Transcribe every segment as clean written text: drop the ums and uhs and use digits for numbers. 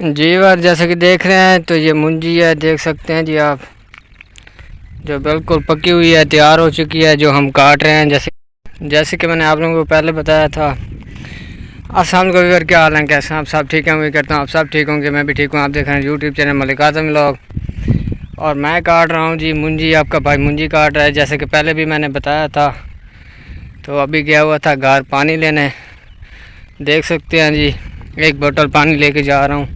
जी बार जैसे कि देख रहे हैं तो ये मुंजी है, देख सकते हैं जी आप, जो बिल्कुल पकी हुई है, तैयार हो चुकी है, जो हम काट रहे हैं। जैसे कि मैंने आप लोगों को पहले बताया था। अस्सलाम वालेकुम, क्या हाल है, कैसे हैं आप सब? ठीक है, उम्मीद करता हूँ आप सब ठीक होंगे। मैं भी ठीक हूँ। आप देख रहे हैं यूट्यूब चैनल मलिक आज़म व्लॉग और मैं काट रहा हूँ जी मुंजी। आपका भाई मुंजी काट रहा है, जैसे कि पहले भी मैंने बताया था। तो अभी गया हुआ था घर पानी लेने, देख सकते हैं जी, एक बोतल पानी लेके जा रहा हूँ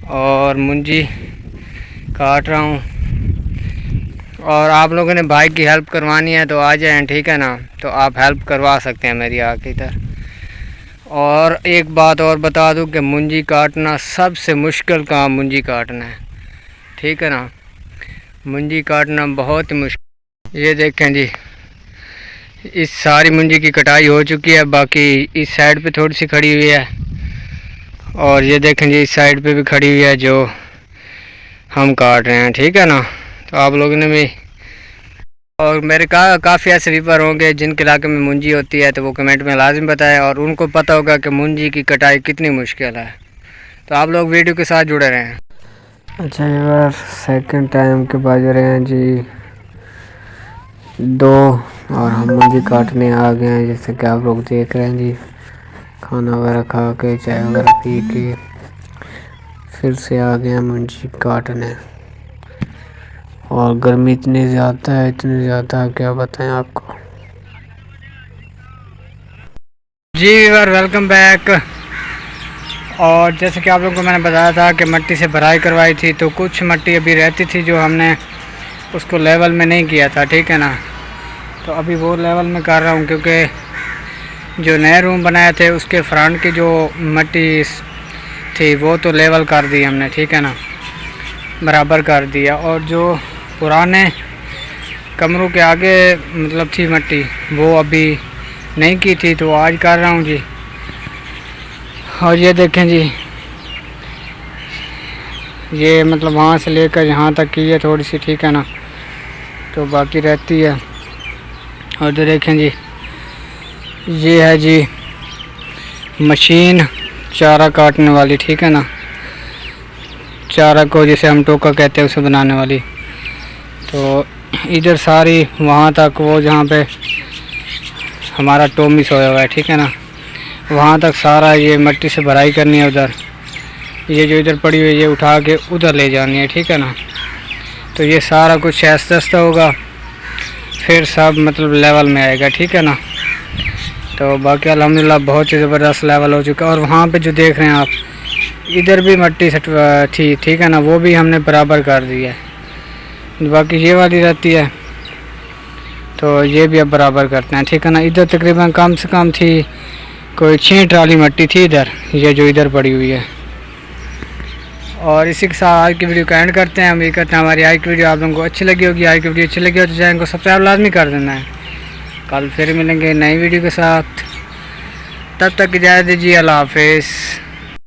और मुंजी काट रहा हूँ। और आप लोगों ने भाई की हेल्प करवानी है तो आ जाएं, ठीक है ना। तो आप हेल्प करवा सकते हैं मेरी आके इधर। और एक बात और बता दूं कि मुंजी काटना सबसे मुश्किल काम मुंजी काटना है, ठीक है ना। मुंजी काटना बहुत ही मुश्किल। ये देखें जी, इस सारी मुंजी की कटाई हो चुकी है, बाकी इस साइड पे थोड़ी सी खड़ी हुई है। और ये देखें जी, इस साइड पे भी खड़ी हुई है जो हम काट रहे हैं, ठीक है ना। तो आप लोगों ने भी, और मेरे काफ़ी ऐसे रीपर होंगे जिनके इलाके में मुंजी होती है, तो वो कमेंट में लाजिम बताएं और उनको पता होगा कि मुंजी की कटाई कितनी मुश्किल है। तो आप लोग वीडियो के साथ जुड़े रहें। अच्छा, ये बार सेकंड टाइम के बज रहे हैं जी 2 और हम मुंजी काटने आ गए हैं। जैसे कि आप लोग देख रहे हैं जी, खाना वगैरह खा के, चाय वगैरह पी के फिर से आ गए हैं मुंजी काटने। और गर्मी इतनी ज़्यादा है, इतनी ज़्यादा, क्या बताएं आपको। जी वीवर, वेलकम बैक। और जैसे कि आप लोगों को मैंने बताया था कि मिट्टी से भराई करवाई थी, तो कुछ मिट्टी अभी रहती थी जो हमने उसको लेवल में नहीं किया था, ठीक है ना। तो अभी वो लेवल में कर रहा हूँ, क्योंकि जो नए रूम बनाए थे उसके फ्रंट की जो मिट्टी थी वो तो लेवल कर दी हमने, ठीक है ना, बराबर कर दिया। और जो पुराने कमरों के आगे मतलब थी मिट्टी, वो अभी नहीं की थी, तो आज कर रहा हूँ जी। और ये देखें जी, ये मतलब वहाँ से लेकर यहाँ तक की है थोड़ी सी, ठीक है ना, तो बाकी रहती है। और जो देखें जी, ये है जी मशीन चारा काटने वाली, ठीक है ना, चारा को जिसे हम टोका कहते हैं उसे बनाने वाली। तो इधर सारी वहाँ तक, वो जहाँ पे हमारा टोमी सोया हुआ है, ठीक है ना, वहाँ तक सारा ये मिट्टी से भराई करनी है। उधर ये जो इधर पड़ी हुई है ये उठा के उधर ले जानी है, ठीक है ना। तो ये सारा कुछ ऐसा ऐसा होगा, फिर सब मतलब लेवल में आएगा, ठीक है ना। तो बाकी अल्हम्दुलिल्लाह बहुत ही ज़बरदस्त लेवल हो चुका है। और वहाँ पे जो देख रहे हैं आप, इधर भी मिट्टी थी, ठीक है ना, वो भी हमने बराबर कर दी है। बाकी ये वाली रहती है, तो ये भी अब बराबर करते हैं, ठीक है ना। इधर तकरीबन कम से कम थी कोई 6 ट्राली मिट्टी थी इधर, ये जो इधर पड़ी हुई है। और इसी के साथ आज की वीडियो का एंड करते हैं। उम्मीद करते हैं हमारी आज की वीडियो आप लोगों को अच्छी लगी होगी। आज की वीडियो अच्छी लगी हो तो चैनल को सब्सक्राइब लाजमी कर देना है। कल फिर मिलेंगे नई वीडियो के साथ, तब तक इजाज़त दीजिए, अल्लाह हाफिज़।